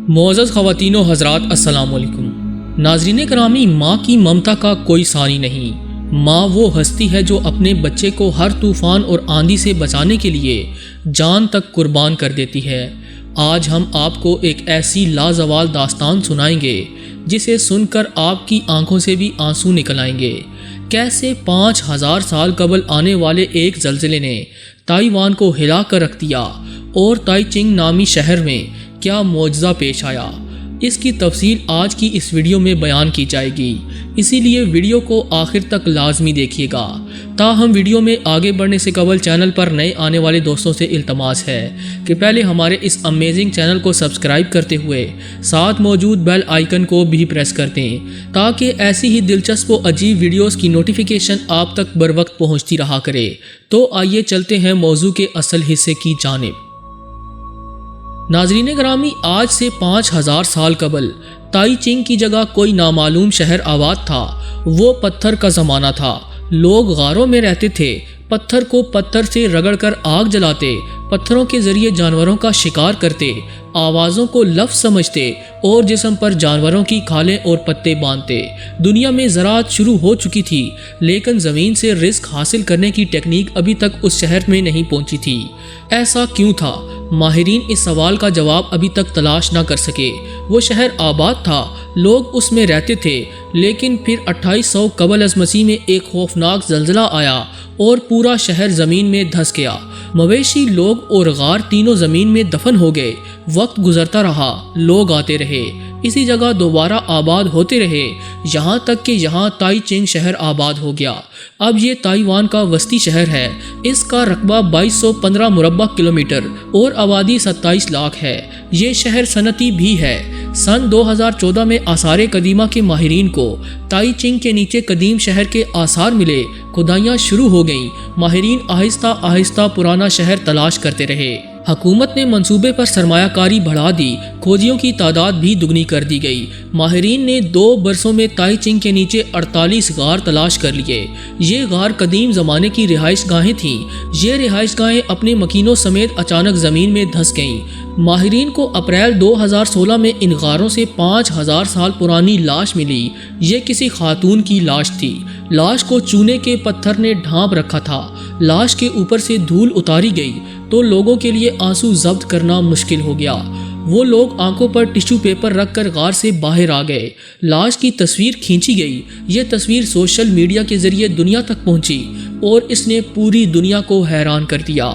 معزز خواتین و حضرات السلام علیکم۔ ناظرین کرامی، ماں کی ممتا کا کوئی ثانی نہیں۔ ماں وہ ہستی ہے جو اپنے بچے کو ہر طوفان اور آندھی سے بچانے کے لیے جان تک قربان کر دیتی ہے۔ آج ہم آپ کو ایک ایسی لازوال داستان سنائیں گے جسے سن کر آپ کی آنکھوں سے بھی آنسو نکل آئیں گے۔ کیسے 5000 سال قبل آنے والے ایک زلزلے نے تائیوان کو ہلا کر رکھ دیا اور تائی چنگ نامی شہر میں کیا معجزہ پیش آیا، اس کی تفصیل آج کی اس ویڈیو میں بیان کی جائے گی، اسی لیے ویڈیو کو آخر تک لازمی دیکھیے گا۔ تاہم ویڈیو میں آگے بڑھنے سے قبل چینل پر نئے آنے والے دوستوں سے التماس ہے کہ پہلے ہمارے اس امیزنگ چینل کو سبسکرائب کرتے ہوئے ساتھ موجود بیل آئیکن کو بھی پریس کر دیں تاکہ ایسی ہی دلچسپ و عجیب ویڈیوز کی نوٹیفیکیشن آپ تک بر وقت پہنچتی رہا کرے۔ تو آئیے چلتے ہیں موضوع کے اصل حصے کی جانب۔ ناظرین گرامی، آج سے 5000 سال قبل تائی چنگ کی جگہ کوئی نامعلوم شہر آباد تھا۔ وہ پتھر کا زمانہ تھا۔ لوگ غاروں میں رہتے تھے، پتھر کو پتھر سے رگڑ کر آگ جلاتے، پتھروں کے ذریعے جانوروں کا شکار کرتے، آوازوں کو لفظ سمجھتے اور جسم پر جانوروں کی کھالیں اور پتے باندھتے۔ دنیا میں زراعت شروع ہو چکی تھی، لیکن زمین سے رزق حاصل کرنے کی ٹیکنیک ابھی تک اس شہر میں نہیں پہنچی تھی۔ ایسا کیوں تھا؟ ماہرین اس سوال کا جواب ابھی تک تلاش نہ کر سکے۔ وہ شہر آباد تھا، لوگ اس میں رہتے تھے، لیکن پھر 2800 قبل از مسیح میں ایک خوفناک زلزلہ آیا اور پورا شہر زمین میں دھس گیا۔ مویشی، لوگ اور غار تینوں زمین میں دفن ہو گئے۔ وقت گزرتا رہا، لوگ آتے رہے، اسی جگہ دوبارہ آباد ہوتے رہے، یہاں تک کہ یہاں تائی چنگ شہر آباد ہو گیا۔ اب یہ تائیوان کا وسطی شہر ہے۔ اس کا رقبہ 2215 مربع کلومیٹر اور آبادی 27 لاکھ ہے۔ یہ شہر صنعتی بھی ہے۔ سن 2014 میں آثار قدیمہ کے ماہرین کو تائی چنگ کے نیچے قدیم شہر کے آثار ملے۔ کھدائیاں شروع ہو گئیں۔ ماہرین آہستہ آہستہ پرانا شہر تلاش کرتے رہے۔ حکومت نے منصوبے پر سرمایہ کاری بڑھا دی، کھوجیوں کی تعداد بھی دگنی کر دی گئی۔ ماہرین نے 2 برسوں میں تائی چنگ کے نیچے 48 غار تلاش کر لیے۔ یہ غار قدیم زمانے کی رہائش گاہیں تھیں۔ یہ رہائش گاہیں اپنے مکینوں سمیت اچانک زمین میں دھس گئیں۔ ماہرین کو اپریل 2016 میں ان غاروں سے 5000 سال پرانی لاش ملی۔ یہ کسی خاتون کی لاش تھی۔ لاش کو چونے کے پتھر نے ڈھانپ رکھا تھا۔ لاش کے اوپر سے دھول اتاری گئی تو لوگوں کے لیے آنسو ضبط کرنا مشکل ہو گیا۔ وہ لوگ آنکھوں پر ٹشو پیپر رکھ کر غار سے باہر آ گئے۔ لاش کی تصویر کھینچی گئی۔ یہ تصویر سوشل میڈیا کے ذریعے دنیا تک پہنچی اور اس نے پوری دنیا کو حیران کر دیا۔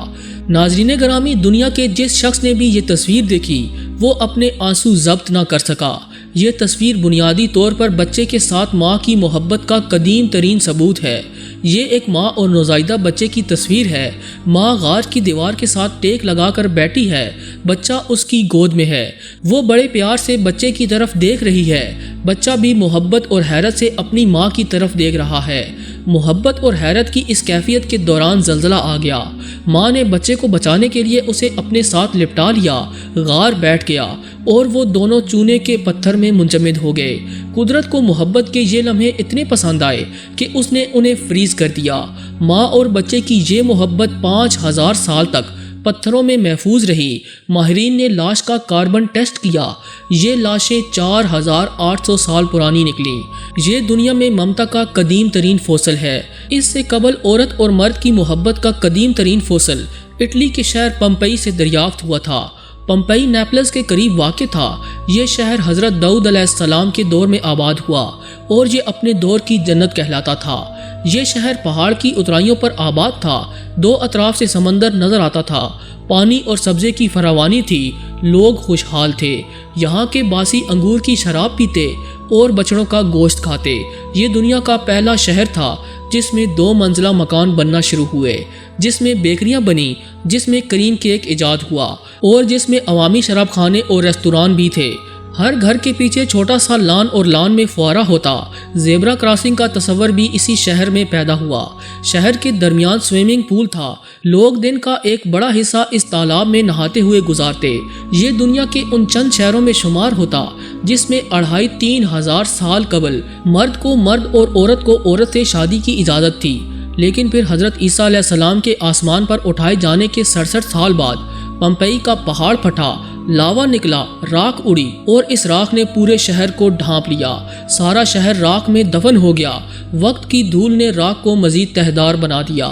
ناظرین گرامی، دنیا کے جس شخص نے بھی یہ تصویر دیکھی وہ اپنے آنسو ضبط نہ کر سکا۔ یہ تصویر بنیادی طور پر بچے کے ساتھ ماں کی محبت کا قدیم ترین ثبوت ہے۔ یہ ایک ماں اور نوزائیدہ بچے کی تصویر ہے۔ ماں غار کی دیوار کے ساتھ ٹیک لگا کر بیٹھی ہے، بچہ اس کی گود میں ہے۔ وہ بڑے پیار سے بچے کی طرف دیکھ رہی ہے۔ بچہ بھی محبت اور حیرت سے اپنی ماں کی طرف دیکھ رہا ہے۔ محبت اور حیرت کی اس کیفیت کے دوران زلزلہ آ گیا۔ ماں نے بچے کو بچانے کے لیے اسے اپنے ساتھ لپٹا لیا۔ غار بیٹھ گیا اور وہ دونوں چونے کے پتھر میں منجمد ہو گئے۔ قدرت کو محبت کے یہ لمحے اتنے پسند آئے کہ اس نے انہیں فریز کر دیا۔ ماں اور بچے کی یہ محبت 5000 سال تک پتھروں میں محفوظ رہی۔ ماہرین نے لاش کا کاربن ٹیسٹ کیا۔ یہ لاشیں 4800 سال پرانی نکلیں۔ یہ دنیا میں ممتا کا قدیم ترین فوسل ہے۔ اس سے قبل عورت اور مرد کی محبت کا قدیم ترین فوسل اٹلی کے شہر پمپئی سے دریافت ہوا تھا۔ پمپئی نیپلز کے قریب واقع تھا۔ یہ شہر حضرت داؤد علیہ السلام کے دور میں آباد ہوا اور یہ اپنے دور کی جنت کہلاتا تھا۔ یہ شہر پہاڑ کی اترائیوں پر آباد تھا۔ 2 اطراف سے سمندر نظر آتا تھا۔ پانی اور سبزے کی فراوانی تھی۔ لوگ خوشحال تھے۔ یہاں کے باسی انگور کی شراب پیتے اور بچڑوں کا گوشت کھاتے۔ یہ دنیا کا پہلا شہر تھا جس میں 2 منزلہ مکان بننا شروع ہوئے، جس میں بیکریاں بنی، جس میں کریم کیک ایجاد ہوا اور جس میں عوامی شراب خانے اور ریستوران بھی تھے۔ ہر گھر کے پیچھے چھوٹا سا لان اور لان میں فوارہ ہوتا۔ زیبرا کراسنگ کا تصور بھی اسی شہر میں پیدا ہوا۔ شہر کے درمیان سوئمنگ پول تھا۔ لوگ دن کا ایک بڑا حصہ اس تالاب میں نہاتے ہوئے گزارتے۔ یہ دنیا کے ان چند شہروں میں شمار ہوتا جس میں 2500 سال قبل مرد کو مرد اور عورت کو عورت سے شادی کی اجازت تھی۔ لیکن پھر حضرت عیسیٰ علیہ السلام کے آسمان پر اٹھائے جانے کے 67 سال بعد پمپئی کا پہاڑ پھٹا، لاوا نکلا، راکھ اڑی اور اس راکھ نے پورے شہر کو ڈھانپ لیا۔ سارا شہر راکھ میں دفن ہو گیا۔ وقت کی دھول نے راکھ کو مزید تہدار بنا دیا،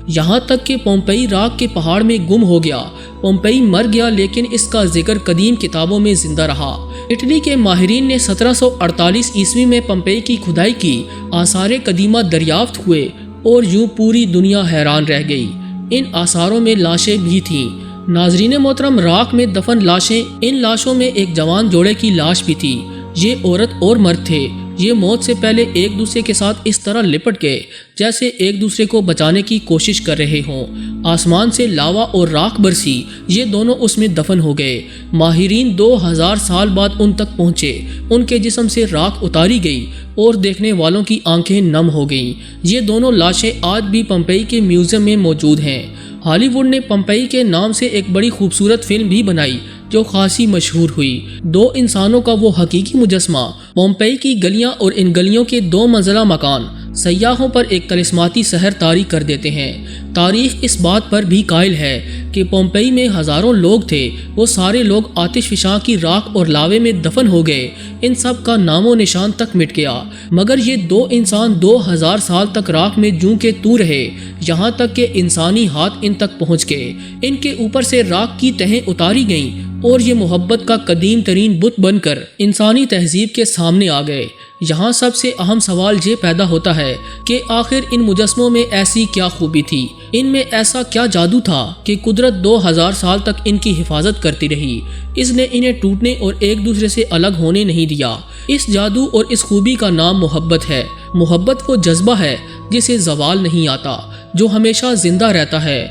یہاں تک کہ پمپئی راکھ کے پہاڑ میں گم ہو گیا۔ پمپئی مر گیا لیکن اس کا ذکر قدیم کتابوں میں زندہ رہا۔ اٹلی کے ماہرین نے 1748 عیسوی میں پمپئی کی کھدائی کی آثار قدیمہ دریافت ہوئے اور یوں پوری دنیا حیران رہ گئی۔ ان آثاروں میں لاشیں بھی تھیں۔ ناظرین محترم، راکھ میں دفن لاشیں، ان لاشوں میں ایک جوان جوڑے کی لاش بھی تھی۔ یہ عورت اور مرد تھے۔ یہ موت سے پہلے ایک دوسرے کے ساتھ اس طرح لپٹ گئے جیسے ایک دوسرے کو بچانے کی کوشش کر رہے ہوں۔ آسمان سے لاوا اور راکھ برسی، یہ دونوں اس میں دفن ہو گئے۔ ماہرین 2000 سال بعد ان تک پہنچے۔ ان کے جسم سے راکھ اتاری گئی اور دیکھنے والوں کی آنکھیں نم ہو گئیں۔ یہ دونوں لاشیں آج بھی پمپئی کے میوزیم میں موجود ہیں۔ ہالی ووڈ نے پمپئی کے نام سے ایک بڑی خوبصورت فلم بھی بنائی جو خاصی مشہور ہوئی۔ دو انسانوں کا وہ حقیقی مجسمہ، پمپئی کی گلیاں اور ان گلیوں کے 2 منزلہ مکان سیاحوں پر ایک طلسماتی سحر طاری کر دیتے ہیں۔ تاریخ اس بات پر بھی قائل ہے کہ پمپئی میں ہزاروں لوگ تھے۔ وہ سارے لوگ آتش فشاں کی راکھ اور لاوے میں دفن ہو گئے۔ ان سب کا نام و نشان تک مٹ گیا، مگر یہ 2 انسان 2000 سال تک راکھ میں جوں کے توں رہے، یہاں تک کہ انسانی ہاتھ ان تک پہنچ گئے۔ ان کے اوپر سے راکھ کی تہیں اتاری گئیں اور یہ محبت کا قدیم ترین بت بن کر انسانی تہذیب کے سامنے آ گئے۔ یہاں سب سے اہم سوال یہ پیدا ہوتا ہے کہ آخر ان مجسموں میں ایسی کیا خوبی تھی، ان میں ایسا کیا جادو تھا کہ قدرت 2000 سال تک ان کی حفاظت کرتی رہی۔ اس نے انہیں ٹوٹنے اور ایک دوسرے سے الگ ہونے نہیں دیا۔ اس جادو اور اس خوبی کا نام محبت ہے۔ محبت وہ جذبہ ہے جسے زوال نہیں آتا، جو ہمیشہ زندہ رہتا ہے۔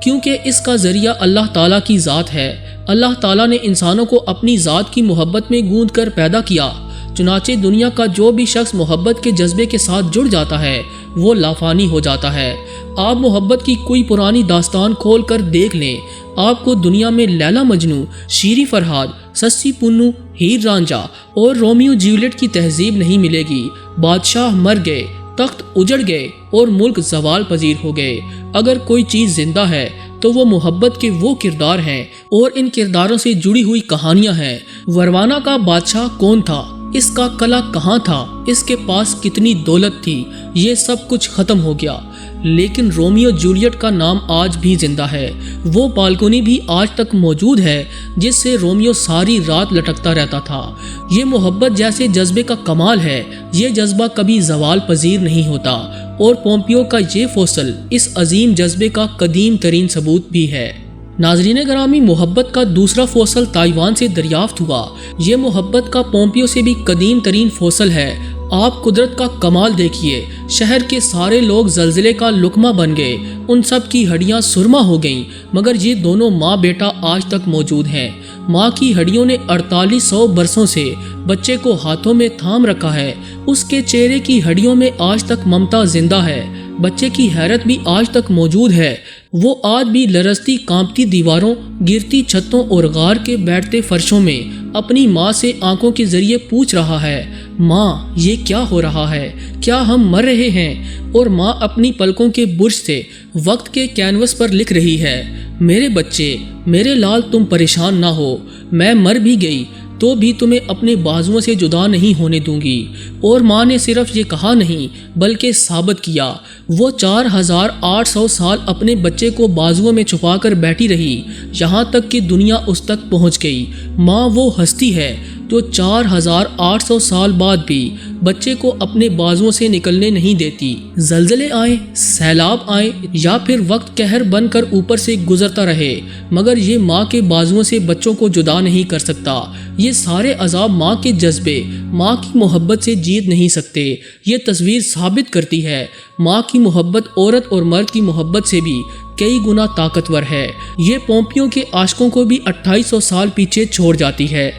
کیونکہ اس کا ذریعہ اللہ تعالیٰ کی ذات ہے۔ اللہ تعالیٰ نے انسانوں کو اپنی ذات کی محبت میں گوندھ کر پیدا کیا۔ چنانچہ دنیا کا جو بھی شخص محبت کے جذبے کے ساتھ جڑ جاتا ہے وہ لافانی ہو جاتا ہے۔ آپ محبت کی کوئی پرانی داستان کھول کر دیکھ لیں، آپ کو دنیا میں لیلا مجنو، شیری فرہاد، سسی پنو، ہیر رانجھا اور رومیو جولیٹ کی تہذیب نہیں ملے گی۔ بادشاہ مر گئے، تخت اجڑ گئے اور ملک زوال پذیر ہو گئے۔ اگر کوئی چیز زندہ ہے تو وہ محبت کے وہ کردار ہیں اور ان کرداروں سے جڑی ہوئی کہانیاں ہیں۔ وروانا کا بادشاہ کون تھا؟ اس کا قلعہ کہاں تھا؟ اس کے پاس کتنی دولت تھی؟ یہ سب کچھ ختم ہو گیا، لیکن رومیو جولیٹ کا نام آج بھی زندہ ہے۔ وہ بالکنی بھی آج تک موجود ہے جس سے رومیو ساری رات لٹکتا رہتا تھا۔ یہ محبت جیسے جذبے کا کمال ہے، یہ جذبہ کبھی زوال پذیر نہیں ہوتا، اور پومپیو کا یہ فوسل اس عظیم جذبے کا قدیم ترین ثبوت بھی ہے۔ ناظرین گرامی، محبت کا دوسرا فوسل تائیوان سے دریافت ہوا۔ یہ محبت کا پومپیو سے بھی قدیم ترین فوسل ہے۔ آپ قدرت کا کمال دیکھیے، شہر کے سارے لوگ زلزلے کا لقمہ بن گئے، ان سب کی ہڈیاں سرما ہو گئیں، مگر یہ دونوں ماں بیٹا آج تک موجود ہیں۔ ماں کی ہڈیوں نے 4800 برسوں سے بچے کو ہاتھوں میں تھام رکھا ہے۔ اس کے چہرے کی ہڈیوں میں آج تک ممتا زندہ ہے۔ بچے کی حیرت بھی آج تک موجود ہے۔ وہ آج بھی لرزتی کانپتی دیواروں، گرتی چھتوں اور غار کے بیٹھتے فرشوں میں اپنی ماں سے آنکھوں کے ذریعے پوچھ رہا ہے، ماں یہ کیا ہو رہا ہے؟ کیا ہم مر رہے ہیں؟ اور ماں اپنی پلکوں کے برج سے وقت کے کینوس پر لکھ رہی ہے، میرے بچے، میرے لال، تم پریشان نہ ہو، میں مر بھی گئی تو بھی تمہیں اپنے بازوؤں سے جدا نہیں ہونے دوں گی۔ اور ماں نے صرف یہ کہا نہیں بلکہ ثابت کیا۔ وہ 4800 سال اپنے بچے کو بازوؤں میں چھپا کر بیٹھی رہی، یہاں تک کہ دنیا اس تک پہنچ گئی۔ ماں وہ ہستی ہے جو 4800 سال بعد بھی بچے کو اپنے بازوؤں سے نکلنے نہیں دیتی۔ زلزلے آئیں، سیلاب آئیں یا پھر وقت قہر بن کر اوپر سے گزرتا رہے، مگر یہ ماں کے بازوؤں سے بچوں کو جدا نہیں کر سکتا۔ یہ سارے عذاب ماں کے جذبے، ماں کی محبت سے جیت نہیں سکتے۔ یہ تصویر ثابت کرتی ہے ماں کی محبت عورت اور مرد کی محبت سے بھی کئی گنا طاقتور ہے۔ یہ پومپیو کے عاشقوں کو بھی 2800 سال پیچھے چھوڑ جاتی ہے۔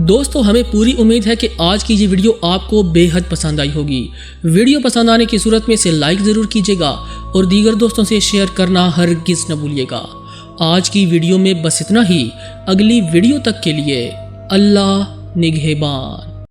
دوستو، ہمیں پوری امید ہے کہ آج کی یہ ویڈیو آپ کو بے حد پسند آئی ہوگی۔ ویڈیو پسند آنے کی صورت میں اسے لائک ضرور کیجیے گا اور دیگر دوستوں سے شیئر کرنا ہرگز نہ بھولیے گا۔ آج کی ویڈیو میں بس اتنا ہی۔ اگلی ویڈیو تک کے لیے اللہ نگہبان۔